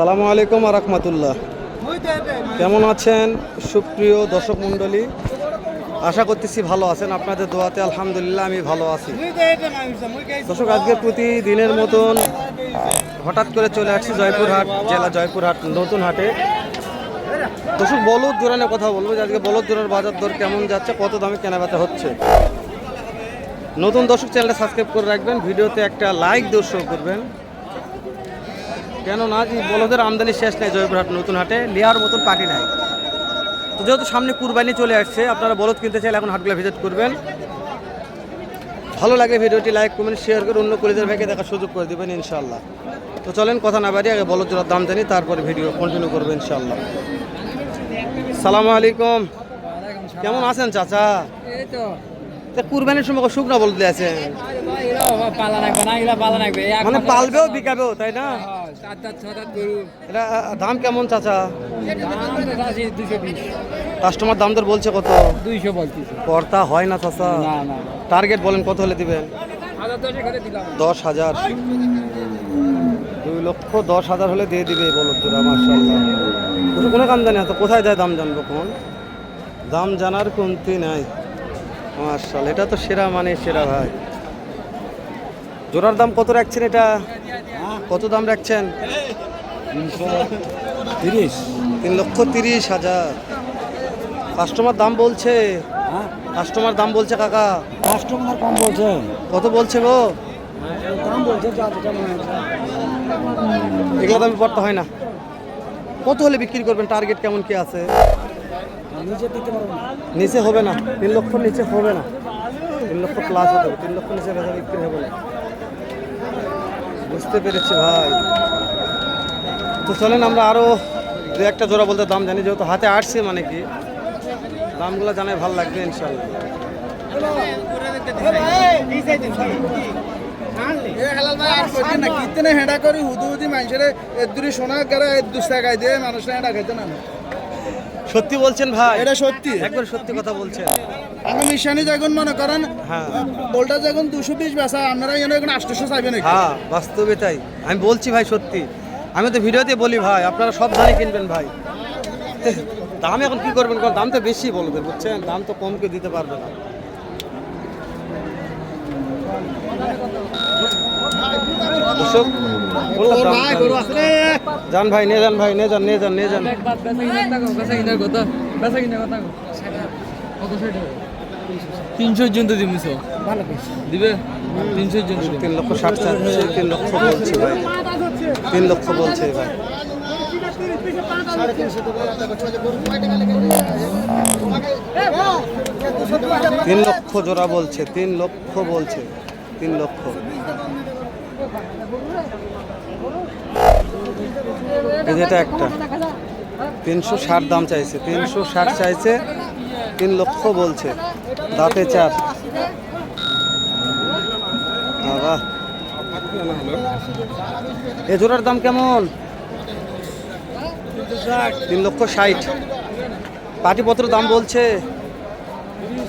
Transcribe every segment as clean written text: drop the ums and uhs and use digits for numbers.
সালামু আলাইকুম ওয়া রাহমাতুল্লাহ। কেমন আছেন সুপ্রিয় দর্শক মণ্ডলী? আশা করতেছি ভালো আছেন। আপনাদের দোয়াতে আলহামদুলিল্লাহ আমি ভালো আছি। দর্শক, আজকে প্রতিদিনের মতন হঠাৎ করে চলে আসছি জয়পুরহাট, জেলা জয়পুরহাট নতুন হাটে। দর্শক, বলদ জোড়ানের কথা বলবো যে আজকে বলদ জোড়ার বাজার দর কেমন যাচ্ছে, কত দামে কেনাবেচা হচ্ছে। নতুন দর্শক, চ্যানেলটা সাবস্ক্রাইব করে রাখবেন, ভিডিওতে একটা লাইক দর্শক করবেন। কেননা যে বলদের আমদানি শেষ নেই জয়পুরহাট নতুন হাটে, লেয়ার মতন পার্টি নাই। তো যেহেতু সামনে কুরবানি চলে আসছে, আপনারা বলদ কিনতে চাইলে এখন হাটগুলো ভিজিট করবেন। ভালো লাগে ভিডিওটি লাইক কমেন্ট শেয়ার করে অন্য কলিজার ভাইকে দেখার সুযোগ করে দেবেন ইনশাল্লাহ। তো চলেন কথা না বাড়ি আগে বলদ জোড়ার দাম জানি, তারপরে ভিডিও কন্টিনিউ করবো ইনশাল্লাহ। সালামু আলাইকুম, কেমন আছেন চাচা? কুরবানির সময় শুকনা বলতে আছেন, মানে পালবেও বিকাবেও, তাই না? এটা দাম কেমন চাচা? কাস্টমার দাম দর বলছে কত? 200 বলছি। কর্তা হয় না চাচা? টার্গেট বলেন কত হলে দিবেন? 10,000। 2,10,000 হলে দিয়ে দিবে বলদ জোড়া। মাশাআল্লাহ, কোনো কাম জানি না তো, কোথায় যায় দাম জানবো? কোন দাম জানার কমতি নাই। মাশাআল্লাহ, এটা তো সেরা মানে সেরা ভাই। জোড়ার দাম কত রাখছেন? এটা কত দাম রাখছেন? 3,30,000। কাস্টমার দাম বলছে, কাস্টমার দাম বলছে কাকা। কাস্টমার কম বলছে। কত বলছে গো? দাম বলছে এগুলো দামে পড়তে হয় না। কত হলে বিক্রি করবেন? টার্গেট কেমন কি আছে? নিচে দিতে পারবো না। নিচে হবে না? 3 লক্ষ নিচে হবে না? 3 লক্ষ প্লাস হতে হবে। 3 লক্ষ নিচে বেচা বিক্রি হবে না। বুঝতে পেরেছি ভাই। তো চলেন আমরা আরো দু একটা জোড়া বলতে দাম জানি, যেহেতু হাতে আসছে মানে কি দামগুলো জানাই ভালো লাগবে ইনশাল্লাহ। সত্যি বলছেন ভাই? এটা সত্যি, একবার সত্যি কথা বলছেন। আমি মিশানি যখন মনে করেন হ্যাঁ, বোলটা যখন 220 বেচা, আপনারা এখন 800 চাইবেন। হ্যাঁ, বাস্তবে তাই। আমি বলছি ভাই সত্যি, আমি তো ভিডিওতে বলি ভাই, আপনারা সব জানি কিনবেন ভাই। দাম এখন কি করবেন? কারণ দাম তো বেশি বলবেন, বুঝছেন? দাম তো কম কেউ দিতে পারবে না। দর্শক, যান ভাই, নিয়ে যান ভাই, নিয়ে যান, নিয়ে যান, নিয়ে যান। 300 জন্য দিমিস দিবে। 300 জন্য 3,60,000 চাচ্ছে, 3 লক্ষ বলছে ভাই। 3 লক্ষ বলছে ভাই। 3 লক্ষ জোড়া বলছে, 3 লক্ষ বলছে, 3 লক্ষ। এই যেটা একটা 360 দাম চাইছে, 360 চাইছে, 3 লক্ষ বলছে। দাঁতে 4। বাবা, এ জোড়ার দাম কেমন? 3,60,000। পাটিপত্র দাম বলছে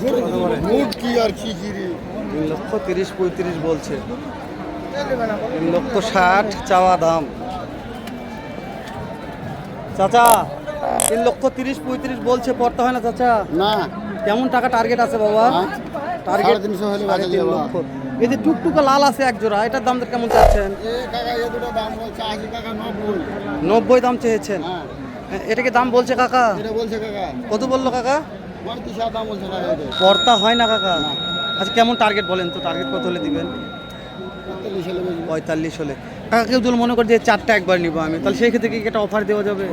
3,30,000-35,000 বলছে। 3,60,000 চাওয়া দাম। চাচা 3,30,000-35,000 বলছে, পড়তে হয় না চাচা? না। কেমন টাকা টার্গেট আছে বাবা? টার্গেট 3.5 লক্ষ। এই যে টুকটুকা লাল আছে এক জোড়া, এটার দাম কেমন চাচ্ছেন? 90 দাম চেয়েছেন। এটাকে দাম বলছে কাকা? কত বললো কাকা? পড়তা হয় না কাকা? আচ্ছা, কেমন টার্গেট বলেন তো? টার্গেট কত হলে দিবেন? 45 হলে। কাকা কেউ যদি মনে করে যে 4টা একবার নিবো আমি, তাহলে সেই ক্ষেত্রে কি একটা অফার দেওয়া যাবে?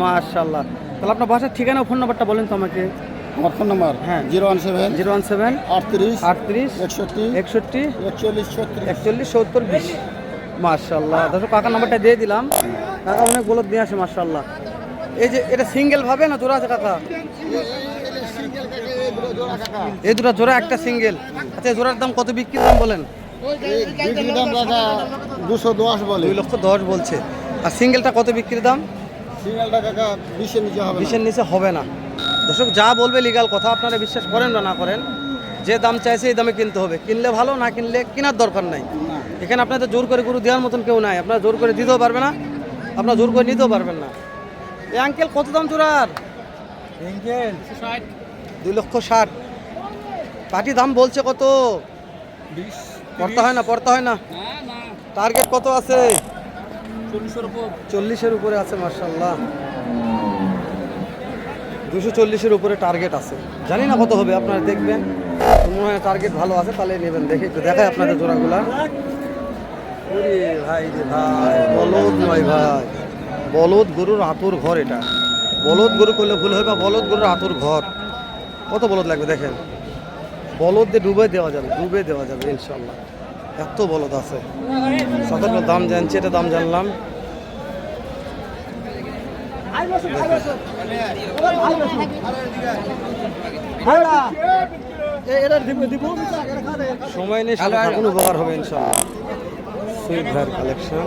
মাশাআল্লাহ। তাহলে আপনার বাসার ঠিকানা ফোন নাম্বারটা বলেন তো আমাকে। আমার ফোন নাম্বার হ্যাঁ 017 017 38 38 61 61 41 41 70 20। মাশাআল্লাহ, দর্শক কাকার নাম্বারটা দিয়ে দিলাম। কাকা অনেক বলদ নিয়ে আসে মাশাআল্লাহ। এই যে এটা সিঙ্গেল ভাবে না জোড়া আছে কাকা? এই দুটো জোড়া, একটা সিঙ্গেল। আচ্ছা, জোড়ার দাম কত? বিক্রির দাম বলেন। 210 বলে। 2,10,000 বলছে। আর সিঙ্গেলটা কত বিক্রির দাম? সিঙ্গেলটা কাকা 20-এর নিচে হবে না। 20-এর নিচে হবে না। দর্শক, যা বলবে লিগাল কথা, আপনারা বিশ্বাস করেন বা না করেন, যে দাম চাইছে এই দামে কিনতে হবে। কিনলে ভালো, না কিনলে কেনার দরকার নাই। এখানে আপনাদের জোর করে গরু দেওয়ার মতন কেউ নাই, আপনারা জোর করে দিতেও পারবে না, আপনার জোর করে নিতেও পারবেন না। এই আঙ্কেল কত দাম জোড়ার? 2,60,000। পাটি দাম বলছে কত? পড়তে হয় না টার্গেট কত আছে? 40-এর উপরে আছে মাশাআল্লাহ। 240-এর উপরে টার্গেট আছে। জানি না কত হবে, আপনারা দেখবেন। মনে হয় টার্গেট ভালো আছে, তাহলে নেবেন। দেখে একটু দেখায় আপনাদের জোড়াগুলা। ওরে ভাই রে ভাই, বলদ নয় ভাই, বলদ গরুর আতুর ঘর। এটা বলদ গরু করলে ভুল হয়, বা বলদ গরুর আতুর ঘর। কত বলদ লাগবে দেখেন, বলদ দিয়ে ডুবে দেওয়া যাবে ইনশাল্লাহ। এত বলদ আছে। সাধারণ দাম জানছি, এটা দাম জানলাম। সময় নেই, কোনো উপকার হবে ইনশাল্লাহ। সুইট ভাইয়ের কালেকশন।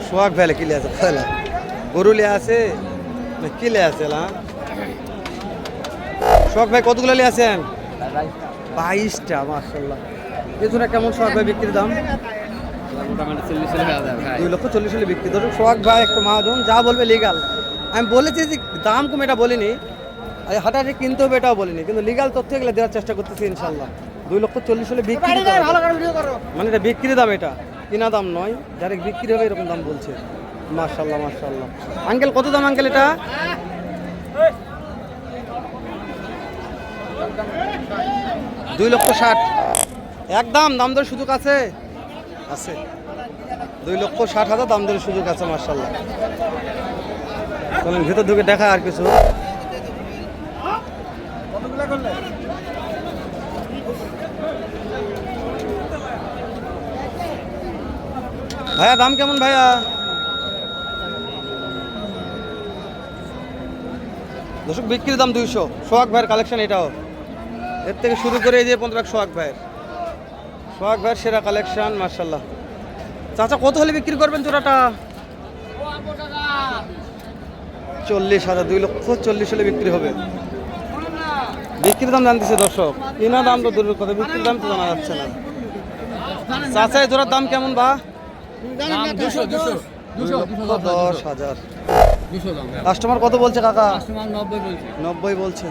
সোহাগ ভাইলে কিলে আছে, খেলা গরু লিয়ে আছে না কিলে আছে না? সোহাগ ভাই কতগুলো লিয়ে আছেন? 22টা মাশাআল্লাহ। এই জোড়া কেমন সোহাগ ভাই বিক্রির দাম? 2,40,000 বিক্রি। ধরুন সোহাগ ভাই একটা মহাজন, যা বলবে লিগাল। আমি বলেছি যে দাম কম, এটা বলিনি। হাটাহাটি কিনতে হবে এটাও বলিনি, কিন্তু লিগাল তথ্য এগুলো দেওয়ার চেষ্টা করতেছি ইনশাল্লাহ। 2,40,000 বিক্রি, মানে এটা বিক্রি দাম, এটা কিনা দাম নয়। ডাইরেক্ট বিক্রি হবে এরকম দাম বলছে। মাশাআল্লাহ মাশাআল্লাহ। আঙ্কেল কত দাম আঙ্কেল এটা? 2,60,000 একদম। দাম দরের সুযোগ আছে? 2,60,000 দাম দরের সুযোগ আছে মাশাআল্লাহ। চলেন ভিতর ঢুকে দেখা আর কিছু। ভাইয়া দাম কেমন ভাইয়া? দর্শক বিক্রির দাম 200। সোহাগ ভাইয়ের কালেকশন এটাও। এর থেকে শুরু করে এই যে 15 সোহাগ ভাইয়ের সেরা কালেকশন মাশাআল্লাহ। চাচা কত হলে বিক্রি করবেন জোড়াটা? 40,000। 2,40,000 হলে বিক্রি হবে। বিক্রির দাম জানতেছে দর্শক, কিনা দাম তো দূরের কথা, বিক্রির দাম তো জানা যাচ্ছে না। চাচা এই জোড়ার দাম কেমন বা? 2,10,000। কাস্টমার কত বলছে কাকা? 90 বলছে।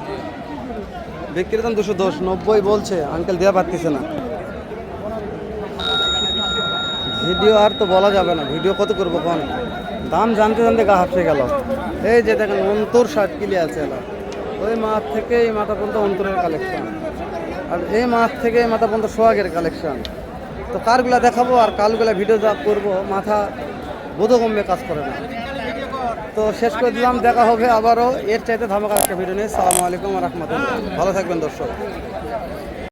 বিক্রির দাম 210, 90 বলছে। আঙ্কেল দেওয়া পারতেছে না। ভিডিও আর তো বলা যাবে না, ভিডিও কত করবো কোন? দাম জানতে গা হাঁপসে গেল। এই যে দেখেন অন্তর শার্ট কিলে আছে এলা। ওই মাঠ থেকে এই মাথা পর্যন্ত অন্তরের কালেকশন, আর এই মাঠ থেকে এই মাথা পর্যন্ত সোহাগের কালেকশন। তো কারগুলা দেখাবো আর কালগুলা ভিডিও যা করবো, মাথা বোধগম্যে কাজ করে না। তো শেষ করে দিলাম, দেখা হবে আবারও এর চাইতে ধামাকা একটা ভিডিও নিয়ে। আসসালামু আলাইকুম ওয়া রাহমাতুল্লাহ। ভালো থাকবেন দর্শক।